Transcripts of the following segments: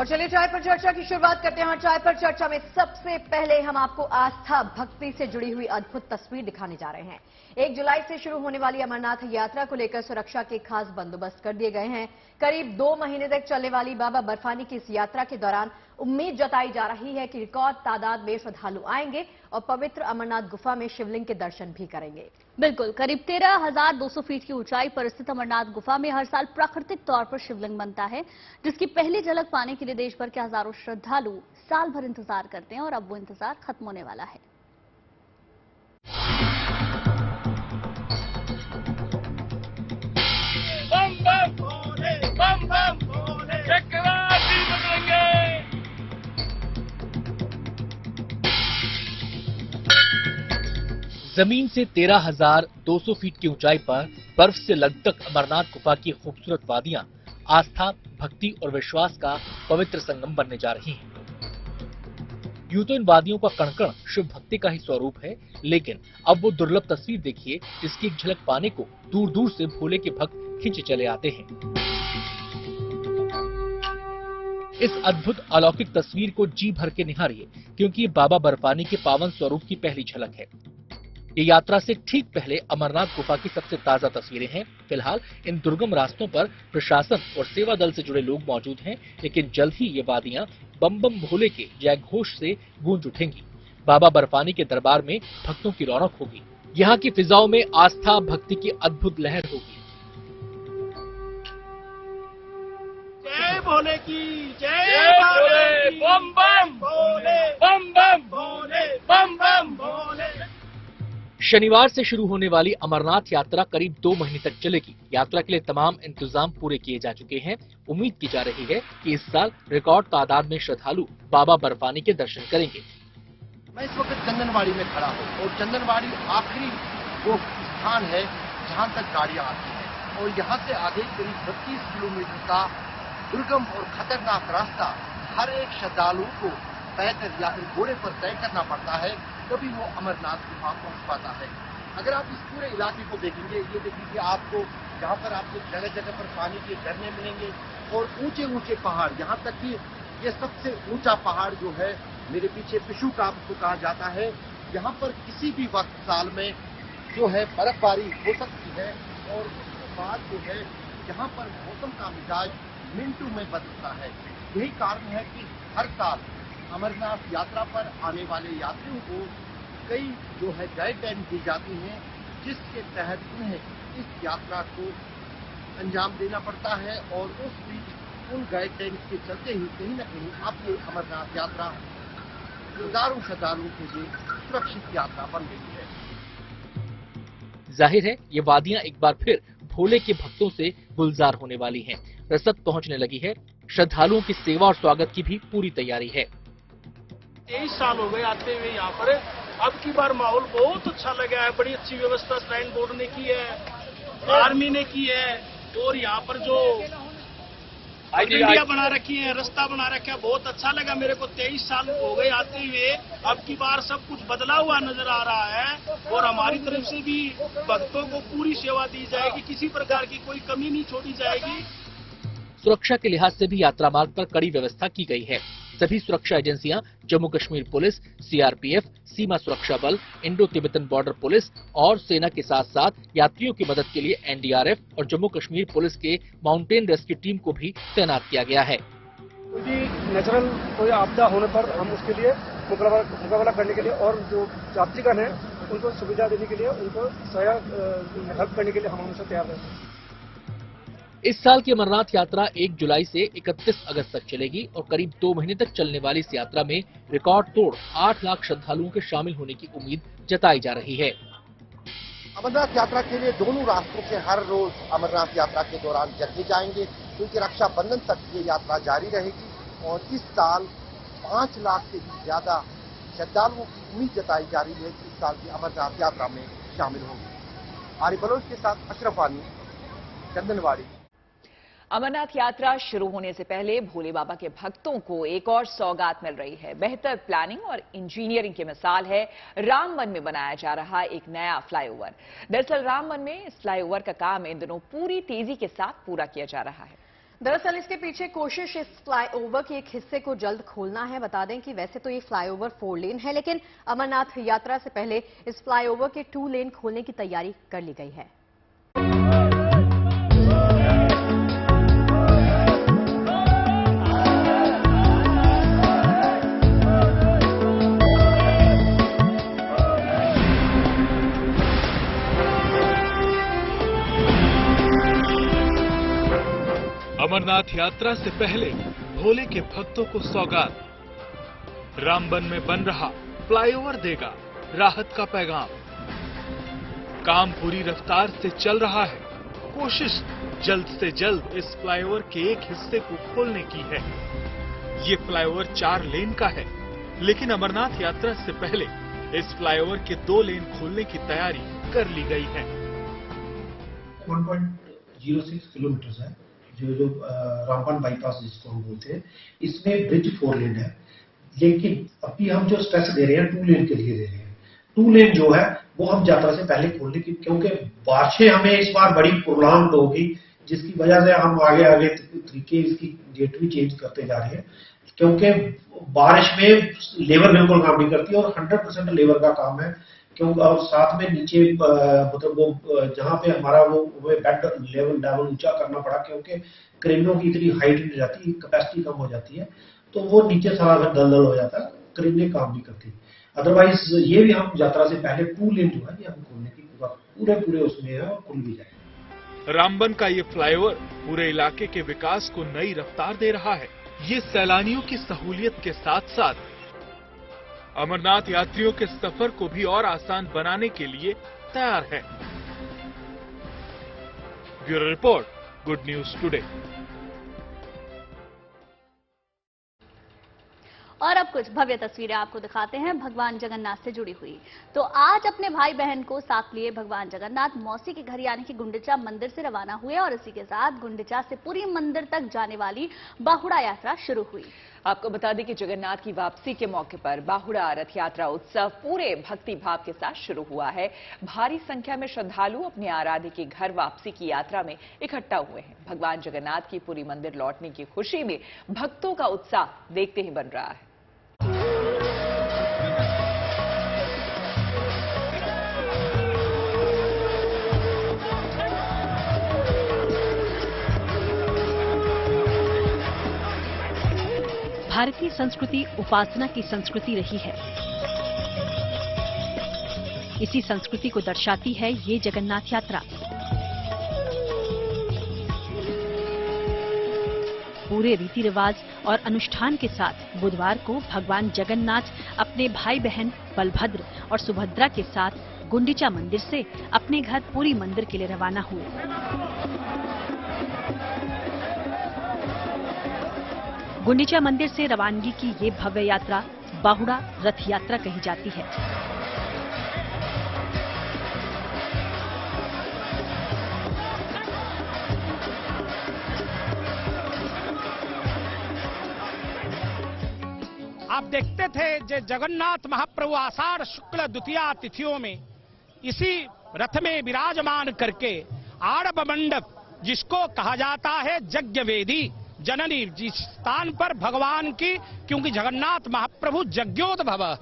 और चलिए चाय पर चर्चा की शुरुआत करते हैं। चाय पर चर्चा में सबसे पहले हम आपको आस्था भक्ति से जुड़ी हुई अद्भुत तस्वीर दिखाने जा रहे हैं। 1 जुलाई से शुरू होने वाली अमरनाथ यात्रा को लेकर सुरक्षा के खास बंदोबस्त कर दिए गए हैं। करीब 2 महीने तक चलने वाली बाबा बर्फानी की इस यात्रा के दौरान उम्मीद जताई जा रही है कि रिकॉर्ड तादाद में श्रद्धालु आएंगे और पवित्र अमरनाथ गुफा में शिवलिंग के दर्शन भी करेंगे। बिल्कुल, करीब 13,200 फीट की ऊंचाई पर स्थित अमरनाथ गुफा में हर साल प्राकृतिक तौर पर शिवलिंग बनता है, जिसकी पहली झलक पाने के लिए देश भर के हजारों श्रद्धालु साल भर इंतजार करते हैं और अब वो इंतजार खत्म होने वाला है। बम बम भोले, बम बम भोले, चक्रवाती बनेंगे। जमीन से 13,200 फीट की ऊंचाई पर बर्फ से लटक अमरनाथ गुफा की खूबसूरत वादियां आस्था, भक्ति और विश्वास का पवित्र संगम बनने जा रही हैं। यूं तो इन वादियों का कण-कण शिव भक्ति का ही स्वरूप है, लेकिन अब वो दुर्लभ तस्वीर देखिए जिसकी एक झलक पाने को दूर दूर से भोले के भक्त खिंचे चले आते हैं। इस अद्भुत अलौकिक तस्वीर को जी भर के निहारिए, क्योंकि ये बाबा बर्फानी के पावन स्वरूप की पहली झलक है। ये यात्रा से ठीक पहले अमरनाथ गुफा की सबसे ताजा तस्वीरें हैं। फिलहाल इन दुर्गम रास्तों पर प्रशासन और सेवा दल से जुड़े लोग मौजूद हैं, लेकिन जल्द ही ये वादियां बम बम भोले के जय घोष से गूंज उठेंगी। बाबा बर्फानी के दरबार में भक्तों की रौनक होगी। यहाँ की फिजाओं में आस्था भक्ति की अद्भुत लहर होगी। जय भोले की जय भोले, बम बम भोले, बम बम भोले, बम बम भोले। शनिवार से शुरू होने वाली अमरनाथ यात्रा करीब 2 महीने तक चलेगी। यात्रा के लिए तमाम इंतजाम पूरे किए जा चुके हैं। उम्मीद की जा रही है कि इस साल रिकॉर्ड तादाद में श्रद्धालु बाबा बर्फानी के दर्शन करेंगे। मैं इस वक्त चंदनवाड़ी में खड़ा हूँ और चंदनवाड़ी आखिरी वो स्थान है जहाँ तक गाड़ियाँ आती हैं और यहाँ से आगे करीब 32 किलोमीटर का दुर्गम और खतरनाक रास्ता हर एक श्रद्धालु को पैदल या फिर घोड़े पर तय करना पड़ता है, तभी वो अमरनाथ गुफा पहुंच पाता है। अगर आप इस पूरे इलाके को देखेंगे, ये देखिए आपको यहाँ पर आपको जगह जगह पर पानी के झरने मिलेंगे और ऊंचे ऊंचे पहाड़। यहाँ तक कि ये सबसे ऊंचा पहाड़ जो है मेरे पीछे पिशु काप को कहा जाता है। यहाँ पर किसी भी वक्त साल में जो है बर्फबारी हो सकती है और उसके बाद जो है यहाँ पर मौसम का मिजाज मिनटों में बदलता है। यही कारण है कि हर साल अमरनाथ यात्रा पर आने वाले यात्रियों को कई जो है गाइडलाइन दी जाती हैं, जिसके तहत उन्हें इस यात्रा को अंजाम देना पड़ता है और उस बीच उन गाइडलाइन के चलते ही कहीं न कहीं अब ये अमरनाथ यात्रा हजारों श्रद्धालुओं के लिए सुरक्षित यात्रा बन गई है। जाहिर है ये वादियां एक बार फिर भोले के भक्तों से गुलजार होने वाली हैं। रसद पहुंचने लगी है। श्रद्धालुओं की सेवा और स्वागत की भी पूरी तैयारी है। 23 साल हो गए आते हुए यहाँ पर। अब की बार माहौल बहुत अच्छा लगा है। बड़ी अच्छी व्यवस्था श्राइन बोर्ड ने की है, आर्मी ने की है और यहाँ पर जो इंडिया बना रखी है, रास्ता बना रखा है, बहुत अच्छा लगा मेरे को। 23 साल हो गए आते हुए। अब की बार सब कुछ बदला हुआ नजर आ रहा है और हमारी तरफ से भी भक्तों को पूरी सेवा दी जाएगी। किसी प्रकार की कोई कमी नहीं छोड़ी जाएगी। सुरक्षा के लिहाज से भी यात्रा मार्ग पर कड़ी व्यवस्था की गई है। सभी सुरक्षा एजेंसियां जम्मू कश्मीर पुलिस, सीआरपीएफ, सीमा सुरक्षा बल, इंडो तिब्बतन बॉर्डर पुलिस और सेना के साथ साथ यात्रियों की मदद के लिए एनडीआरएफ और जम्मू कश्मीर पुलिस के माउंटेन रेस्क्यू टीम को भी तैनात किया गया है। कोई नेचुरल कोई आपदा होने पर हम उसके लिए मुकाबला करने के लिए और जो यात्रीगण है उनको सुविधा देने के लिए, उनको सहायक हेल्प करने के लिए हम हमेशा तैयार हैं। इस साल की अमरनाथ यात्रा 1 जुलाई से 31 अगस्त तक चलेगी और करीब 2 महीने तक चलने वाली इस यात्रा में रिकॉर्ड तोड़ 8 लाख श्रद्धालुओं के शामिल होने की उम्मीद जताई जा रही है। अमरनाथ यात्रा के लिए दोनों रास्तों से हर रोज अमरनाथ यात्रा के दौरान जगह जाएंगे, क्योंकि रक्षाबंधन तक ये यात्रा जारी रहेगी और इस साल 5 लाख से भी ज्यादा श्रद्धालुओं की उम्मीद जताई जा रही है कि इस साल की अमरनाथ यात्रा में शामिल होंगे। आरिफ बलोच के साथ अशरफ वानी, चंदनवाड़ी। अमरनाथ यात्रा शुरू होने से पहले भोले बाबा के भक्तों को एक और सौगात मिल रही है। बेहतर प्लानिंग और इंजीनियरिंग की मिसाल है रामबन में बनाया जा रहा एक नया फ्लाईओवर। दरअसल रामबन में इस फ्लाईओवर का काम इन दिनों पूरी तेजी के साथ पूरा किया जा रहा है। दरअसल इसके पीछे कोशिश इस फ्लाईओवर के एक हिस्से को जल्द खोलना है। बता दें कि वैसे तो ये फ्लाईओवर 4 लेन है, लेकिन अमरनाथ यात्रा से पहले इस फ्लाईओवर के 2 लेन खोलने की तैयारी कर ली गई है। अमरनाथ यात्रा से पहले भोले के भक्तों को सौगात। रामबन में बन रहा फ्लाईओवर देगा राहत का पैगाम। काम पूरी रफ्तार से चल रहा है। कोशिश जल्द से जल्द इस फ्लाईओवर के एक हिस्से को खोलने की है। ये फ्लाईओवर 4 लेन का है, लेकिन अमरनाथ यात्रा से पहले इस फ्लाईओवर के 2 लेन खोलने की तैयारी कर ली गई है। 1.06 किलोमीटर है जो रामबन बाईपास जिसको हम बोलते हैं, इसमें ब्रिज 4 लेन है, लेकिन अभी हम जो स्ट्रेस दे रहे हैं 2 लेन के लिए दे रहे हैं। 2 लेन जो है वो हम यात्रा से पहले खोलने की, क्योंकि बारिशें हमें इस बार बड़ी प्रोलॉन्ग होगी, जिसकी वजह से हम आगे तरीके इसकी डेट भी चेंज करते जा रहे हैं, क्योंकि बारिश में लेबर बिल्कुल काम नहीं करती और 100% लेबर का काम है। क्योंकि और साथ में नीचे मतलब वो जहाँ पे हमारा वो बेड लेवल ऊंचा करना पड़ा, क्योंकि क्रेनों की इतनी हाइट नहीं जाती, कैपेसिटी कम हो जाती है, तो वो नीचे सारा घर दलदल हो जाता है, क्रेनें काम नहीं करती। अदरवाइज ये भी हम यात्रा से पहले 2 लेन जो है ये हम खोलने की पूरे उसमें है और खुल भी जाए। रामबन का ये फ्लाईओवर पूरे इलाके के विकास को नई रफ्तार दे रहा है। ये सैलानियों की सहूलियत के साथ साथ अमरनाथ यात्रियों के सफर को भी और आसान बनाने के लिए तैयार है। Bureau report, good news today. और अब कुछ भव्य तस्वीरें आपको दिखाते हैं भगवान जगन्नाथ से जुड़ी हुई। तो आज अपने भाई बहन को साथ लिए भगवान जगन्नाथ मौसी के घर यानी कि गुंडिचा मंदिर से रवाना हुए और इसी के साथ गुंडिचा से पुरी मंदिर तक जाने वाली बाहुड़ा यात्रा शुरू हुई। आपको बता दें कि जगन्नाथ की वापसी के मौके पर बाहुड़ा रथ यात्रा उत्सव पूरे भक्ति भाव के साथ शुरू हुआ है। भारी संख्या में श्रद्धालु अपने आराध्य के घर वापसी की यात्रा में इकट्ठा हुए हैं। भगवान जगन्नाथ की पुरी मंदिर लौटने की खुशी में भक्तों का उत्साह देखते ही बन रहा है। भारतीय संस्कृति उपासना की संस्कृति रही है। इसी संस्कृति को दर्शाती है ये जगन्नाथ यात्रा। पूरे रीति रिवाज और अनुष्ठान के साथ बुधवार को भगवान जगन्नाथ अपने भाई बहन बलभद्र और सुभद्रा के साथ गुंडिचा मंदिर से अपने घर पुरी मंदिर के लिए रवाना हुए। गुंडिचा मंदिर से रवानगी की ये भव्य यात्रा बाहुड़ा रथ यात्रा कही जाती है। आप देखते थे जो जगन्नाथ महाप्रभु आषाढ़ शुक्ल द्वितीया तिथियों में इसी रथ में विराजमान करके आड़ब मंडप, जिसको कहा जाता है यज्ञ वेदी जननी, जिस स्थान पर भगवान की, क्योंकि जगन्नाथ महाप्रभु यज्ञोद्भव है,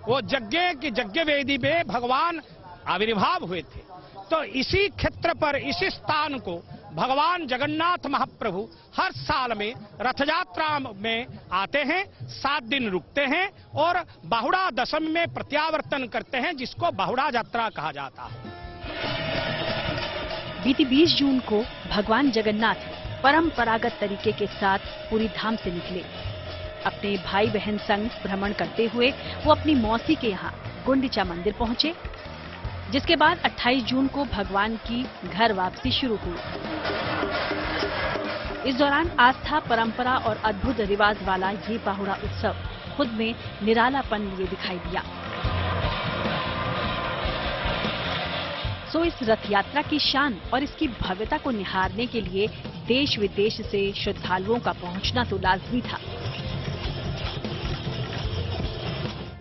वो यज्ञ वेदी में भगवान आविर्भाव हुए थे। तो इसी क्षेत्र पर, इसी स्थान को भगवान जगन्नाथ महाप्रभु हर साल में रथ यात्रा में आते हैं, 7 दिन रुकते हैं और बाहुड़ा दशमी में प्रत्यावर्तन करते हैं, जिसको बाहुड़ा यात्रा कहा जाता है। बीती 20 जून को भगवान जगन्नाथ परंपरागत तरीके के साथ पुरी धाम से निकले। अपने भाई बहन संग भ्रमण करते हुए वो अपनी मौसी के यहाँ गुंडिचा मंदिर पहुंचे, जिसके बाद 28 जून को भगवान की घर वापसी शुरू हुई। इस दौरान आस्था, परंपरा और अद्भुत रिवाज वाला ये बाहुड़ा उत्सव खुद में निरालापन लिए दिखाई दिया। सो इस रथ यात्रा की शान और इसकी भव्यता को निहारने के लिए देश विदेश से श्रद्धालुओं का पहुंचना तो लाजमी था।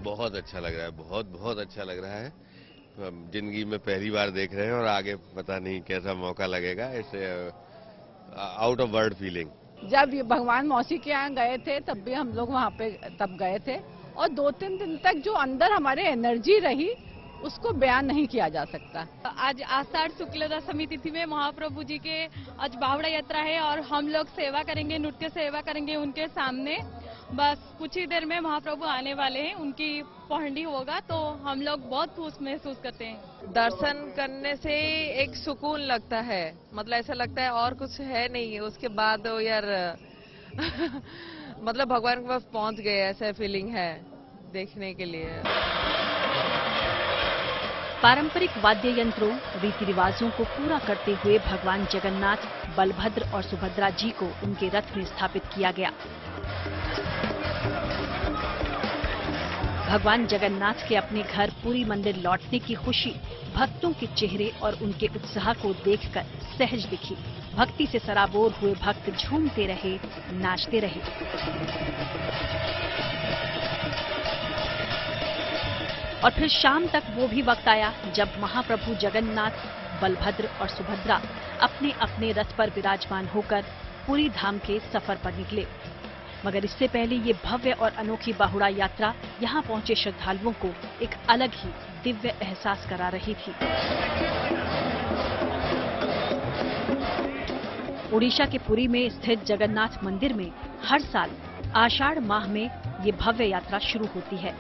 बहुत अच्छा लग रहा है, बहुत अच्छा लग रहा है। जिंदगी में पहली बार देख रहे हैं और आगे पता नहीं कैसा मौका लगेगा। ऐसे आउट ऑफ वर्ड फीलिंग। जब ये भगवान मौसी के यहाँ गए थे तब भी हम लोग वहाँ पे तब गए थे, और 2-3 दिन तक जो अंदर हमारे एनर्जी रही उसको बयान नहीं किया जा सकता। आज आषाढ़ शुक्ल दशमी तिथि में महाप्रभु जी के आज बावड़ा यात्रा है और हम लोग सेवा करेंगे, नृत्य सेवा करेंगे उनके सामने। बस कुछ ही देर में महाप्रभु आने वाले हैं, उनकी पहुंची होगा, तो हम लोग बहुत खुश महसूस करते हैं। दर्शन करने से एक सुकून लगता है, मतलब ऐसा लगता है और कुछ है नहीं, उसके बाद यार मतलब भगवान के पास पहुंच गए, ऐसा फीलिंग है देखने के लिए। पारंपरिक वाद्य यंत्रों, रीति रिवाजों को पूरा करते हुए भगवान जगन्नाथ, बलभद्र और सुभद्रा जी को उनके रथ में स्थापित किया गया। भगवान जगन्नाथ के अपने घर पुरी मंदिर लौटने की खुशी भक्तों के चेहरे और उनके उत्साह को देखकर सहज दिखी। भक्ति से सराबोर हुए भक्त झूमते रहे, नाचते रहे। और फिर शाम तक वो भी वक्त आया जब महाप्रभु जगन्नाथ, बलभद्र और सुभद्रा अपने अपने रथ पर विराजमान होकर पुरी धाम के सफर पर निकले। मगर इससे पहले ये भव्य और अनोखी बाहुड़ा यात्रा यहाँ पहुंचे श्रद्धालुओं को एक अलग ही दिव्य एहसास करा रही थी। ओडिशा के पुरी में स्थित जगन्नाथ मंदिर में हर साल आषाढ़ माह में ये भव्य यात्रा शुरू होती है।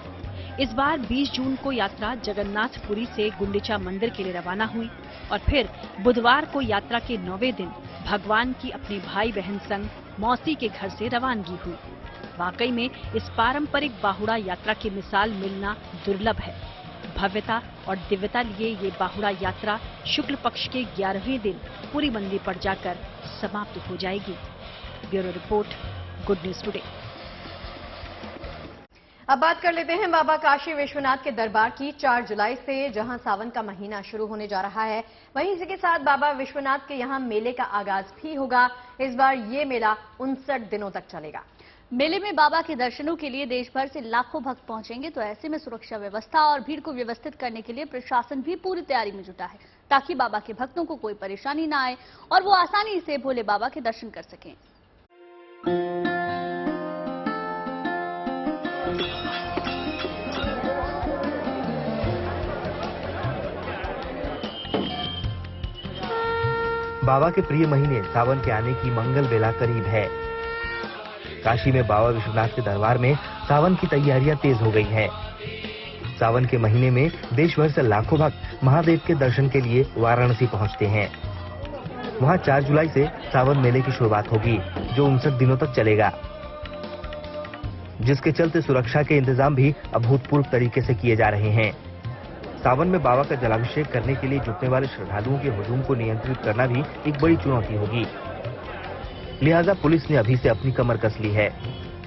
इस बार 20 जून को यात्रा जगन्नाथपुरी से गुंडिचा मंदिर के लिए रवाना हुई और फिर बुधवार को यात्रा के 9वें दिन भगवान की अपने भाई बहन संग मौसी के घर से रवानगी हुई। वाकई में इस पारंपरिक बाहुड़ा यात्रा की मिसाल मिलना दुर्लभ है। भव्यता और दिव्यता लिए ये बाहुड़ा यात्रा शुक्ल पक्ष के 11वें दिन पुरी मंदिर पर जाकर समाप्त हो जाएगी। Bureau report, good news today. अब बात कर लेते हैं बाबा काशी विश्वनाथ के दरबार की। 4 जुलाई से जहां सावन का महीना शुरू होने जा रहा है, वहीं इसी के साथ बाबा विश्वनाथ के यहां मेले का आगाज भी होगा। इस बार ये मेला 59 दिनों तक चलेगा। मेले में बाबा के दर्शनों के लिए देश भर से लाखों भक्त पहुंचेंगे, तो ऐसे में सुरक्षा व्यवस्था और भीड़ को व्यवस्थित करने के लिए प्रशासन भी पूरी तैयारी में जुटा है, ताकि बाबा के भक्तों को कोई परेशानी न आए और वो आसानी से भोले बाबा के दर्शन कर सकें। बाबा के प्रिय महीने सावन के आने की मंगल बेला करीब है। काशी में बाबा विश्वनाथ के दरबार में सावन की तैयारियां तेज हो गई हैं। सावन के महीने में देश भर से लाखों भक्त महादेव के दर्शन के लिए वाराणसी पहुंचते हैं। वहां 4 जुलाई से सावन मेले की शुरुआत होगी, जो 59 दिनों तक चलेगा, जिसके चलते सुरक्षा के इंतजाम भी अभूतपूर्व तरीके से किए जा रहे हैं। सावन में बाबा का जलाभिषेक करने के लिए जुटने वाले श्रद्धालुओं के हुजूम को नियंत्रित करना भी एक बड़ी चुनौती होगी। लिहाजा पुलिस ने अभी से अपनी कमर कस ली है।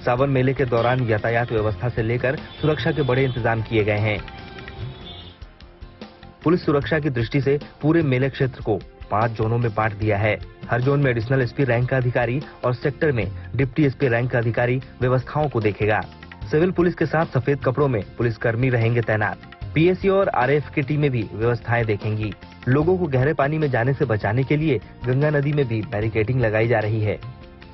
सावन मेले के दौरान यातायात व्यवस्था से लेकर सुरक्षा के बड़े इंतजाम किए गए हैं। पुलिस सुरक्षा की दृष्टि से पूरे मेले क्षेत्र को 5 जोनों में बांट दिया है। हर जोन में एडिशनल एसपी रैंक का अधिकारी और सेक्टर में डिप्टी एसपी रैंक का अधिकारी व्यवस्थाओं को देखेगा। सिविल पुलिस के साथ सफेद कपड़ों में पुलिसकर्मी रहेंगे तैनात। पीएससी और आरएएफ की टीमें भी व्यवस्थाएं देखेंगी। लोगों को गहरे पानी में जाने से बचाने के लिए गंगा नदी में भी बैरिकेडिंग लगाई जा रही है।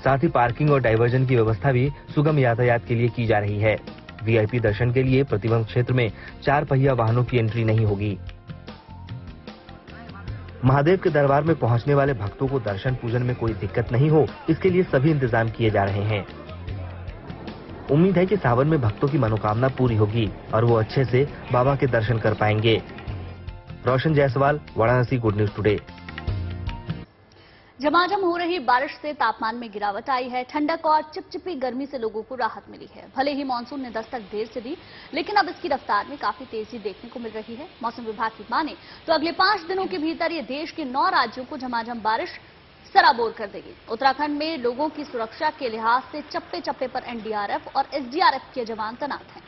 साथ ही पार्किंग और डाइवर्जन की व्यवस्था भी सुगम यातायात के लिए की जा रही है। वीआईपी दर्शन के लिए प्रतिबंध क्षेत्र में 4 पहिया वाहनों की एंट्री नहीं होगी। महादेव के दरबार में पहुंचने वाले भक्तों को दर्शन पूजन में कोई दिक्कत नहीं हो, इसके लिए सभी इंतजाम किए जा रहे हैं। उम्मीद है कि सावन में भक्तों की मनोकामना पूरी होगी और वो अच्छे से बाबा के दर्शन कर पाएंगे। Roshan Jaiswal, Varanasi, good news today. झमाझम हो रही बारिश से तापमान में गिरावट आई है। ठंडक और चिपचिपी गर्मी से लोगों को राहत मिली है। भले ही मानसून ने दस्तक देर से दी, लेकिन अब इसकी रफ्तार में काफी तेजी देखने को मिल रही है। मौसम विभाग की माने तो अगले 5 दिनों के भीतर ये देश के 9 राज्यों को झमाझम बारिश सराबोर कर देगी। उत्तराखंड में लोगों की सुरक्षा के लिहाज से चप्पे चप्पे पर एनडीआरएफ और एसडीआरएफ के जवान तैनात हैं।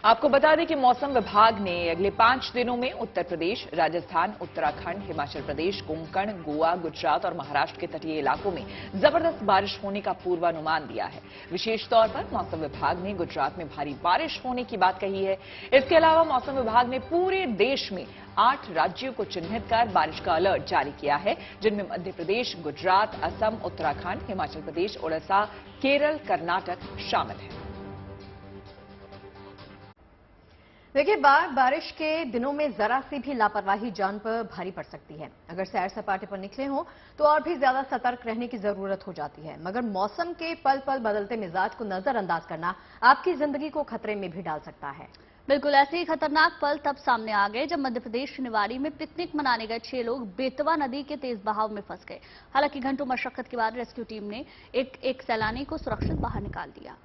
आपको बता दें कि मौसम विभाग ने अगले 5 दिनों में उत्तर प्रदेश, राजस्थान, उत्तराखंड, हिमाचल प्रदेश, कोंकण, गोवा, गुजरात और महाराष्ट्र के तटीय इलाकों में जबरदस्त बारिश होने का पूर्वानुमान दिया है। विशेष तौर पर मौसम विभाग ने गुजरात में भारी बारिश होने की बात कही है। इसके अलावा मौसम विभाग ने पूरे देश में 8 राज्यों को चिन्हित कर बारिश का अलर्ट जारी किया है, जिनमें मध्य प्रदेश, गुजरात, असम, उत्तराखंड, हिमाचल प्रदेश, ओडिशा, केरल, कर्नाटक शामिल है। देखिए, बारिश के दिनों में जरा सी भी लापरवाही जान पर भारी पड़ सकती है। अगर सैर सपाटे पर निकले हों तो और भी ज्यादा सतर्क रहने की जरूरत हो जाती है। मगर मौसम के पल पल बदलते मिजाज को नजरअंदाज करना आपकी जिंदगी को खतरे में भी डाल सकता है। बिल्कुल ऐसे ही खतरनाक पल तब सामने आ गए जब मध्य प्रदेश के निवाड़ी में पिकनिक मनाने गए 6 लोग बेतवा नदी के तेज बहाव में फंस गए। हालांकि घंटों मशक्कत के बाद रेस्क्यू टीम ने एक सैलानी को सुरक्षित बाहर निकाल दिया।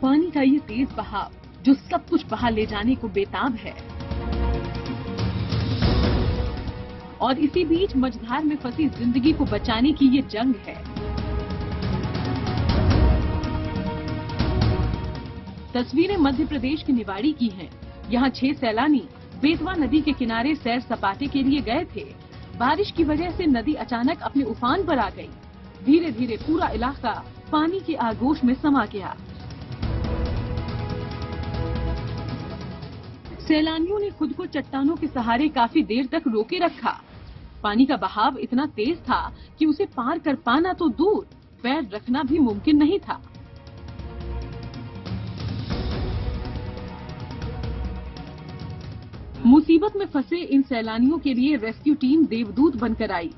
पानी का ये तेज बहाव जो सब कुछ बहा ले जाने को बेताब है, और इसी बीच मझधार में फंसी जिंदगी को बचाने की ये जंग है। तस्वीरें मध्य प्रदेश के निवाड़ी की हैं। यहाँ 6 सैलानी बेतवा नदी के किनारे सैर सपाटे के लिए गए थे। बारिश की वजह से नदी अचानक अपने उफान पर आ गई। धीरे धीरे पूरा इलाका पानी के आगोश में समा गया। सैलानियों ने खुद को चट्टानों के सहारे काफी देर तक रोके रखा। पानी का बहाव इतना तेज था कि उसे पार कर पाना तो दूर, पैर रखना भी मुमकिन नहीं था। मुसीबत में फंसे इन सैलानियों के लिए रेस्क्यू टीम देवदूत बनकर आई।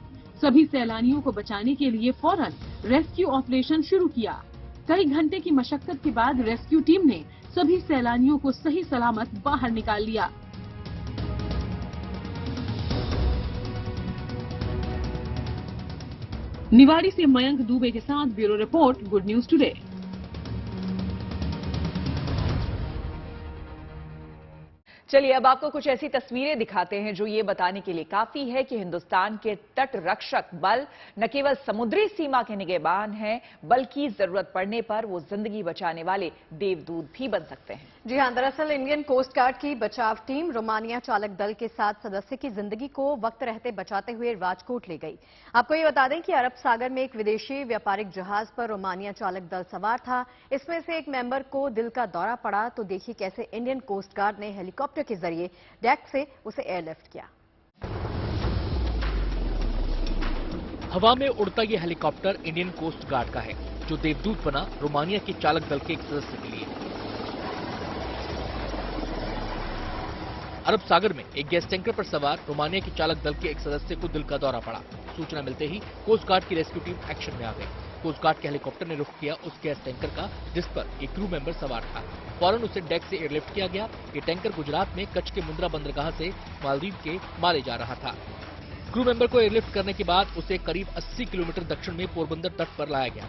सभी सैलानियों को बचाने के लिए फौरन रेस्क्यू ऑपरेशन शुरू किया। कई घंटे की मशक्कत के बाद रेस्क्यू टीम ने सभी सैलानियों को सही सलामत बाहर निकाल लिया। निवाड़ी से मयंक दुबे के साथ bureau report, good news today. चलिए अब आपको कुछ ऐसी तस्वीरें दिखाते हैं जो ये बताने के लिए काफी है कि हिंदुस्तान के तट रक्षक बल न केवल समुद्री सीमा के निगहबान हैं, बल्कि जरूरत पड़ने पर वो जिंदगी बचाने वाले देवदूत भी बन सकते हैं। जी हां, दरअसल इंडियन कोस्ट गार्ड की बचाव टीम रोमानिया चालक दल के 7 सदस्य की जिंदगी को वक्त रहते बचाते हुए राजकोट ले गई। आपको ये बता दें कि अरब सागर में एक विदेशी व्यापारिक जहाज पर रोमानिया चालक दल सवार था। इसमें से एक मेंबर को दिल का दौरा पड़ा तो देखिए कैसे इंडियन कोस्ट गार्ड ने हेलीकॉप्टर के जरिए डेक से उसे एयरलिफ्ट किया। हवा में उड़ता ये हेलीकॉप्टर इंडियन कोस्ट गार्ड का है, जो देवदूत बना रोमानिया के चालक दल के एक सदस्य के लिए। अरब सागर में एक गैस टैंकर पर सवार रोमानिया के चालक दल के एक सदस्य को दिल का दौरा पड़ा। सूचना मिलते ही कोस्ट गार्ड की रेस्क्यू टीम एक्शन में आ गई। कोस्ट गार्ड के हेलीकॉप्टर ने रुख किया उस गैस टैंकर का जिस पर एक क्रू मेंबर सवार था। फौरन उसे डेक से एयरलिफ्ट किया गया। ये टैंकर गुजरात में कच्छ के मुंद्रा बंदरगाह से मालदीव के माले जा रहा था। क्रू मेंबर को एयरलिफ्ट करने के बाद उसे करीब 80 किलोमीटर दक्षिण में पोरबंदर तट पर लाया गया।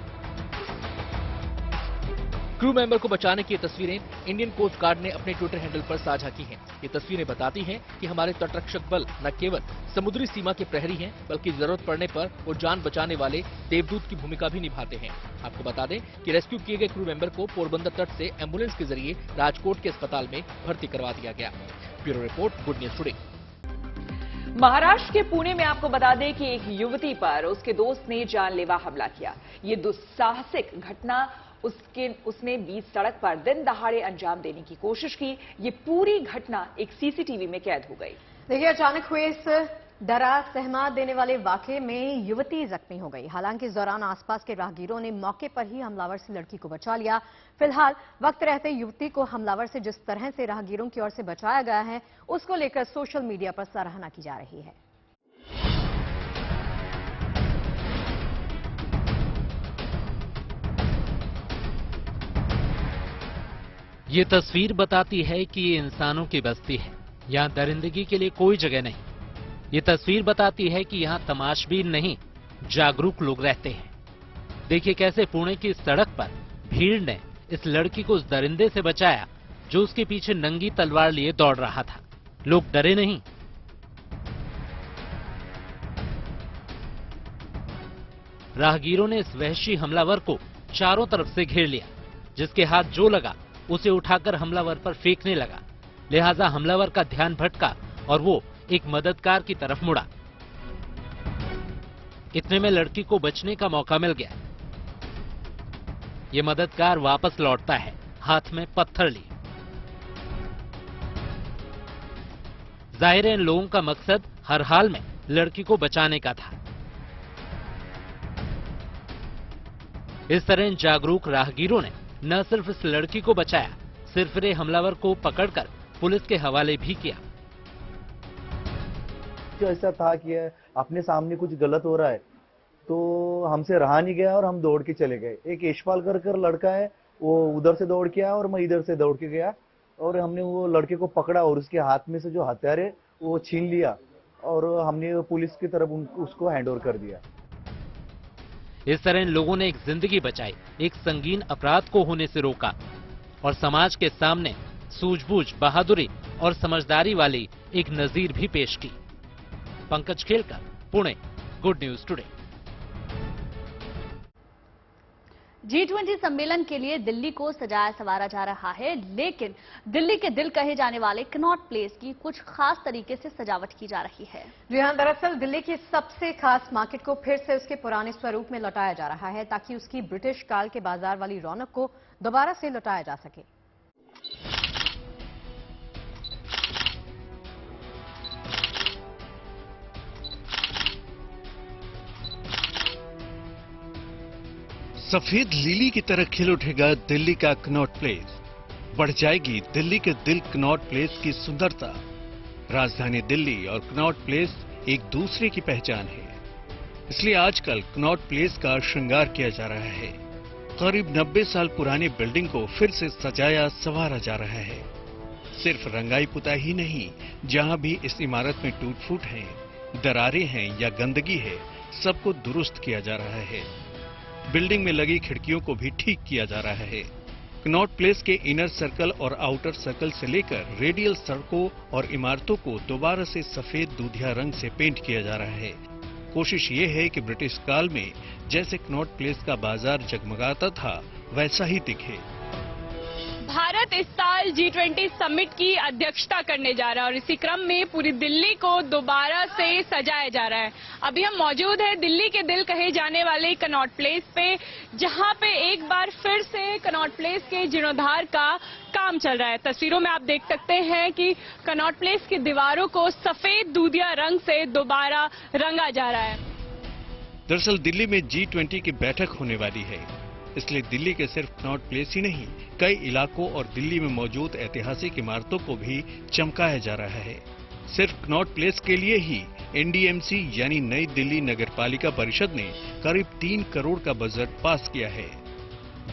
क्रू मेंबर को बचाने की ये तस्वीरें इंडियन कोस्ट गार्ड ने अपने ट्विटर हैंडल पर साझा की हैं। ये तस्वीरें बताती हैं कि हमारे तटरक्षक बल न केवल समुद्री सीमा के प्रहरी हैं, बल्कि जरूरत पड़ने पर वो जान बचाने वाले देवदूत की भूमिका भी निभाते हैं। आपको बता दें कि रेस्क्यू किए गए क्रू मेंबर को पोरबंदर तट से एम्बुलेंस के जरिए राजकोट के अस्पताल में भर्ती करवा दिया गया। Bureau report, good news today. Maharashtra के पुणे में आपको बता दें कि एक युवती पर उसके दोस्त ने जानलेवा हमला किया। ये दुस्साहसिक घटना उसने बीच सड़क पर दिन दहाड़े अंजाम देने की कोशिश की। ये पूरी घटना एक सीसीटीवी में कैद हो गई। देखिए, अचानक हुए इस डरा सहमा देने वाले वाकये में युवती जख्मी हो गई। हालांकि इस दौरान आसपास के राहगीरों ने मौके पर ही हमलावर से लड़की को बचा लिया। फिलहाल वक्त रहते युवती को हमलावर से जिस तरह से राहगीरों की ओर से बचाया गया है, उसको लेकर सोशल मीडिया पर सराहना की जा रही है। ये तस्वीर बताती है कि ये इंसानों की बस्ती है। यहाँ दरिंदगी के लिए कोई जगह नहीं। ये तस्वीर बताती है कि यहाँ तमाशबीन नहीं, जागरूक लोग रहते हैं। देखिए कैसे पुणे की सड़क पर भीड़ ने इस लड़की को उस दरिंदे से बचाया जो उसके पीछे नंगी तलवार लिए दौड़ रहा था। लोग डरे नहीं। राहगीरों ने इस वहशी हमलावर को चारों तरफ से घेर लिया, जिसके हाथ जो लगा उसे उठाकर हमलावर पर फेंकने लगा। लिहाजा हमलावर का ध्यान भटका और वो एक मददगार की तरफ मुड़ा। इतने में लड़की को बचने का मौका मिल गया। ये मददगार वापस लौटता है हाथ में पत्थर लिए। जाहिर है इन लोगों का मकसद हर हाल में लड़की को बचाने का था। इस तरह इन जागरूक राहगीरों ने न सिर्फ इस लड़की को बचाया, सिरफिरे हमलावर को पकड़कर पुलिस के हवाले भी किया। जो ऐसा था कि अपने सामने कुछ गलत हो रहा है तो हमसे रहा नहीं गया और हम दौड़ के चले गए। एक यशपाल कर लड़का है, वो उधर से दौड़ के आया और मैं इधर से दौड़ के गया और हमने वो लड़के को पकड़ा और उसके हाथ में से जो हथियार है वो छीन लिया और हमने पुलिस की तरफ उसको हैंडओवर कर दिया। इस तरह इन लोगों ने एक जिंदगी बचाई, एक संगीन अपराध को होने से रोका और समाज के सामने सूझबूझ, बहादुरी और समझदारी वाली एक नजीर भी पेश की। पंकज खेलकर, Pune, good news today. G20 सम्मेलन के लिए दिल्ली को सजाया संवारा जा रहा है, लेकिन दिल्ली के दिल कहे जाने वाले कनॉट प्लेस की कुछ खास तरीके से सजावट की जा रही है। जी हां, दरअसल दिल्ली की सबसे खास मार्केट को फिर से उसके पुराने स्वरूप में लौटाया जा रहा है ताकि उसकी ब्रिटिश काल के बाजार वाली रौनक को दोबारा से लौटाया जा सके। सफेद लिली की तरह खिल उठेगा दिल्ली का कनॉट प्लेस। बढ़ जाएगी दिल्ली के दिल कनॉट प्लेस की सुंदरता। राजधानी दिल्ली और कनॉट प्लेस एक दूसरे की पहचान है, इसलिए आजकल कनॉट प्लेस का श्रृंगार किया जा रहा है। करीब 90 साल पुरानी बिल्डिंग को फिर से सजाया संवारा जा रहा है। सिर्फ रंगाई पुताई ही नहीं, जहां भी इस इमारत में टूट फूट है, दरारें हैं या गंदगी है, सबको दुरुस्त किया जा रहा है। बिल्डिंग में लगी खिड़कियों को भी ठीक किया जा रहा है। कनॉट प्लेस के इनर सर्कल और आउटर सर्कल से लेकर रेडियल सड़कों और इमारतों को दोबारा से सफेद दूधिया रंग से पेंट किया जा रहा है। कोशिश ये है कि ब्रिटिश काल में जैसे कनॉट प्लेस का बाजार जगमगाता था वैसा ही दिखे। भारत इस साल G20 समिट की अध्यक्षता करने जा रहा है और इसी क्रम में पूरी दिल्ली को दोबारा से सजाया जा रहा है। अभी हम मौजूद हैं दिल्ली के दिल कहे जाने वाले कनॉट प्लेस पे, जहां पे एक बार फिर से कनॉट प्लेस के जीर्णोद्धार का काम चल रहा है। तस्वीरों में आप देख सकते हैं कि कनॉट प्लेस की दीवारों को सफेद दूधिया रंग से दोबारा रंगा जा रहा है। दरअसल दिल्ली में G20 की बैठक होने वाली है, इसलिए दिल्ली के सिर्फ कनॉट प्लेस ही नहीं, कई इलाकों और दिल्ली में मौजूद ऐतिहासिक इमारतों को भी चमकाया जा रहा है। सिर्फ कनॉट प्लेस के लिए ही NDMC यानी नई दिल्ली नगरपालिका परिषद ने करीब 3 करोड़ का बजट पास किया है।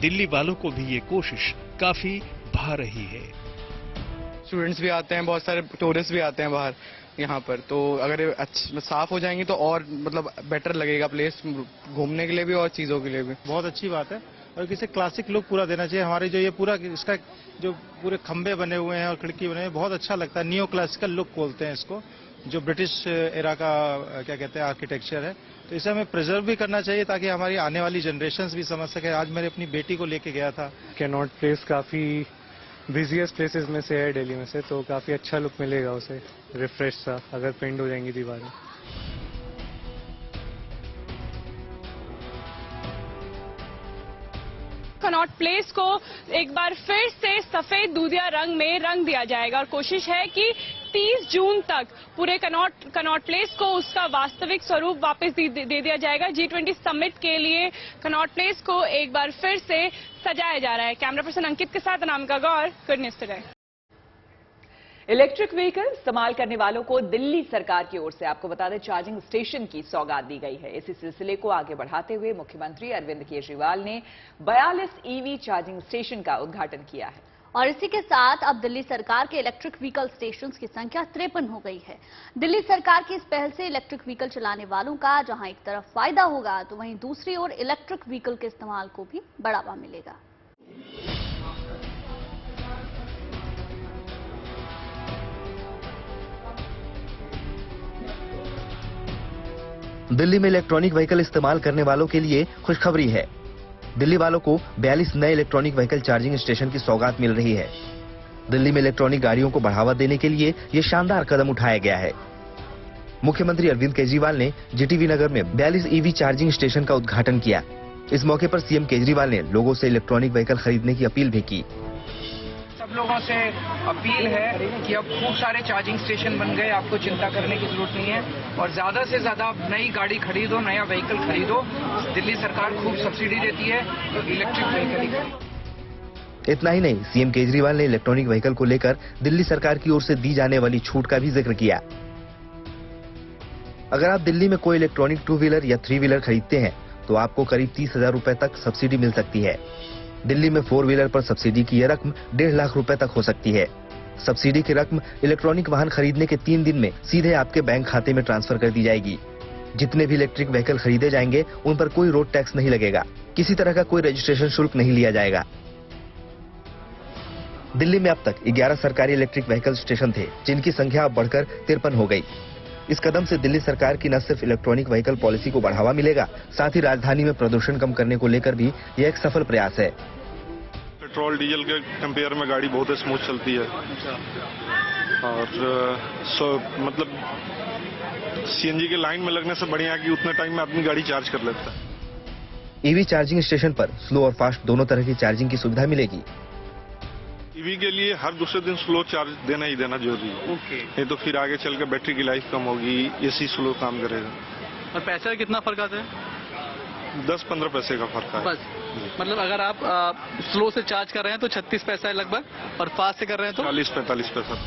दिल्ली वालों को भी ये कोशिश काफी भा रही है। स्टूडेंट्स भी आते हैं, बहुत सारे टूरिस्ट भी आते हैं बाहर यहाँ पर, तो अगर ये साफ हो जाएंगी तो और मतलब बेटर लगेगा प्लेस, घूमने के लिए भी और चीजों के लिए भी। बहुत अच्छी बात है और किसी क्लासिक लुक पूरा देना चाहिए। हमारे जो ये पूरा इसका जो पूरे खंबे बने हुए हैं और खिड़की बने हुए हैं, बहुत अच्छा लगता है। नियो क्लासिकल लुक बोलते हैं इसको, जो ब्रिटिश एरा का क्या कहते हैं आर्किटेक्चर है, तो इसे हमें प्रिजर्व भी करना चाहिए ताकि हमारी आने वाली जनरेशंस भी समझ सके। आज मैंने अपनी बेटी को लेके गया था। कनॉट प्लेस काफी बिजीएस्ट प्लेसेस में से है दिल्ली में से, तो काफी अच्छा लुक मिलेगा उसे, रिफ्रेश सा, अगर पेंट हो जाएंगी दीवारें। कनॉट प्लेस को एक बार फिर से सफेद दूधिया रंग में रंग दिया जाएगा और कोशिश है कि 30 जून तक पूरे कनॉट प्लेस को उसका वास्तविक स्वरूप वापस दे दिया जाएगा। G20 समिट के लिए कनॉट प्लेस को एक बार फिर से सजाया जा रहा है। कैमरा पर्सन अंकित के साथ Anamika Gaur, good news today. Electric vehicle इस्तेमाल करने वालों को दिल्ली सरकार की ओर से आपको बता दें चार्जिंग स्टेशन की सौगात दी गई है। इसी सिलसिले को आगे बढ़ाते हुए मुख्यमंत्री अरविंद केजरीवाल ने 42 EV चार्जिंग स्टेशन का उद्घाटन किया है और इसी के साथ अब दिल्ली सरकार के इलेक्ट्रिक व्हीकल स्टेशंस की संख्या 53 हो गई है। दिल्ली सरकार की इस पहल से इलेक्ट्रिक व्हीकल चलाने वालों का जहां एक तरफ फायदा होगा तो वहीं दूसरी ओर इलेक्ट्रिक व्हीकल के इस्तेमाल को भी बढ़ावा मिलेगा। दिल्ली में इलेक्ट्रॉनिक व्हीकल इस्तेमाल करने वालों के लिए खुशखबरी है। दिल्ली वालों को 42 नए इलेक्ट्रॉनिक व्हीकल चार्जिंग स्टेशन की सौगात मिल रही है। दिल्ली में इलेक्ट्रॉनिक गाड़ियों को बढ़ावा देने के लिए ये शानदार कदम उठाया गया है। मुख्यमंत्री अरविंद केजरीवाल ने जीटीवी नगर में 42 ईवी चार्जिंग स्टेशन का उद्घाटन किया। इस मौके पर सीएम केजरीवाल ने लोगों से इलेक्ट्रॉनिक व्हीकल खरीदने की अपील भी की। सब लोगों से अपील है कि अब खूब सारे चार्जिंग स्टेशन बन गए, आपको चिंता करने की जरूरत नहीं है और ज्यादा से ज्यादा आप नई गाड़ी खरीदो, नया व्हीकल खरीदो। दिल्ली सरकार खूब सब्सिडी देती है तो इलेक्ट्रिक व्हीकल ही खरीदो। इतना ही नहीं, सीएम केजरीवाल ने इलेक्ट्रॉनिक व्हीकल को लेकर दिल्ली सरकार की ओर से दी जाने वाली छूट का भी जिक्र किया। अगर आप दिल्ली में कोई इलेक्ट्रॉनिक 2 व्हीलर या 3 व्हीलर खरीदते हैं तो आपको करीब 30,000 रुपए तक सब्सिडी मिल सकती है। दिल्ली में 4 व्हीलर पर सब्सिडी की यह रकम 1.5 लाख रुपए तक हो सकती है। सब्सिडी की रकम इलेक्ट्रॉनिक वाहन खरीदने के 3 दिन में सीधे आपके बैंक खाते में ट्रांसफर कर दी जाएगी। जितने भी इलेक्ट्रिक व्हीकल खरीदे जाएंगे उन पर कोई रोड टैक्स नहीं लगेगा, किसी तरह का कोई रजिस्ट्रेशन शुल्क नहीं लिया जाएगा। दिल्ली में अब तक 11 सरकारी इलेक्ट्रिक व्हीकल स्टेशन थे, जिनकी संख्या अब बढ़कर 53 हो गई। इस कदम से दिल्ली सरकार की न सिर्फ इलेक्ट्रॉनिक व्हीकल पॉलिसी को बढ़ावा मिलेगा, साथ ही राजधानी में प्रदूषण कम करने को लेकर भी यह एक सफल प्रयास है। पेट्रोल डीजल के कंपेयर में गाड़ी बहुत स्मूथ चलती है और मतलब सीएनजी के लाइन में लगने से बढ़िया कि उतने टाइम में अपनी गाड़ी चार्ज कर लेता है। ईवी चार्जिंग स्टेशन पर स्लो और फास्ट दोनों तरह की चार्जिंग की सुविधा मिलेगी। ईवी के लिए हर दूसरे दिन स्लो चार्ज देना ही देना जरूरी है। नहीं तो फिर आगे चल के बैटरी की लाइफ कम होगी, एसी स्लो काम करेगा। और पैसे का कितना फर्क आता है? 10-15 पैसे का फर्क है। बस मतलब अगर आप स्लो से चार्ज कर रहे हैं तो 36 पैसा है लगभग, और फास्ट से कर रहे हैं तो 40-45 पैसा।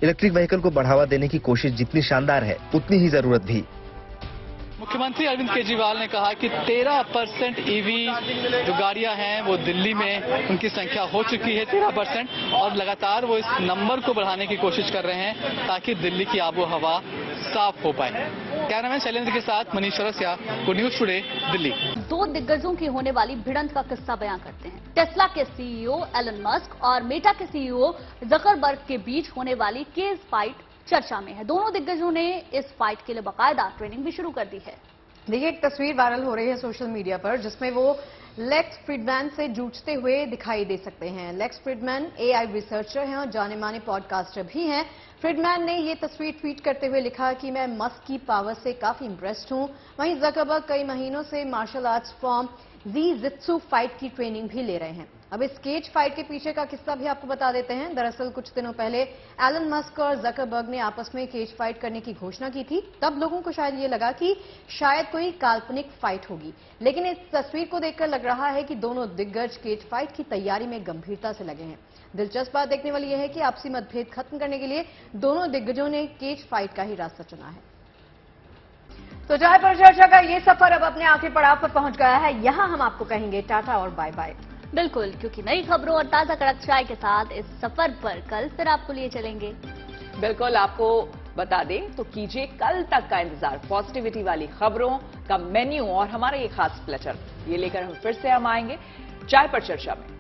इलेक्ट्रिक व्हीकल को बढ़ावा देने की कोशिश जितनी शानदार है, उतनी ही जरूरत भी। मुख्यमंत्री अरविंद केजरीवाल ने कहा कि 13% ईवी जो गाड़ियां हैं वो दिल्ली में उनकी संख्या हो चुकी है 13%, और लगातार वो इस नंबर को बढ़ाने की कोशिश कर रहे हैं ताकि दिल्ली की आबो हवा साफ हो पाए। कैमरामैन शैलेंद्र के साथ Manish Chaurasia, good news today, Delhi. 2 दिग्गजों की होने वाली भिड़ंत का किस्सा बयां करते हैं। टेस्ला के सीईओ एलन मस्क और मेटा के सीईओ जकरबर्ग के बीच होने वाली केस फाइट चर्चा में है। दोनों दिग्गजों ने इस फाइट के लिए बाकायदा ट्रेनिंग भी शुरू कर दी है। देखिए, एक तस्वीर वायरल हो रही है सोशल मीडिया पर, जिसमें वो लेक्स फ्रीडमैन से जूझते हुए दिखाई दे सकते हैं। लेक्स फ्रीडमैन एआई रिसर्चर हैं और जाने माने पॉडकास्टर भी हैं। फ्रीडमैन ने ये तस्वीर ट्वीट करते हुए लिखा कि मैं मस्क की पावर से काफी इंप्रेस्ड हूं। वहीं जकरबर्ग कई महीनों से मार्शल आर्ट्स फॉर्म जी-जित्सु फाइट की ट्रेनिंग भी ले रहे हैं। अब इस केज फाइट के पीछे का किस्सा भी आपको बता देते हैं। दरअसल कुछ दिनों पहले एलन मस्क और जकरबर्ग ने आपस में केज फाइट करने की घोषणा की थी। तब लोगों को शायद ये लगा कि शायद कोई काल्पनिक फाइट होगी, लेकिन इस तस्वीर को देखकर लग रहा है कि दोनों दिग्गज केज फाइट की तैयारी में गंभीरता से लगे हैं। दिलचस्प बात देखने वाली यह है कि आपसी मतभेद खत्म करने के लिए दोनों दिग्गजों ने केज फाइट का ही रास्ता चुना है। तो चाय पर चर्चा का ये सफर अब अपने आखिरी पड़ाव पर पहुंच गया है। यहां हम आपको कहेंगे टाटा और बाय बाय। बिल्कुल, क्योंकि नई खबरों और ताजा कड़क चाय के साथ इस सफर पर कल फिर आपको लिए चलेंगे। बिल्कुल, आपको बता दें तो कीजिए कल तक का इंतजार। पॉजिटिविटी वाली खबरों का मेन्यू और हमारा ये खास प्लेजर ये लेकर हम फिर से आएंगे चाय पर चर्चा में।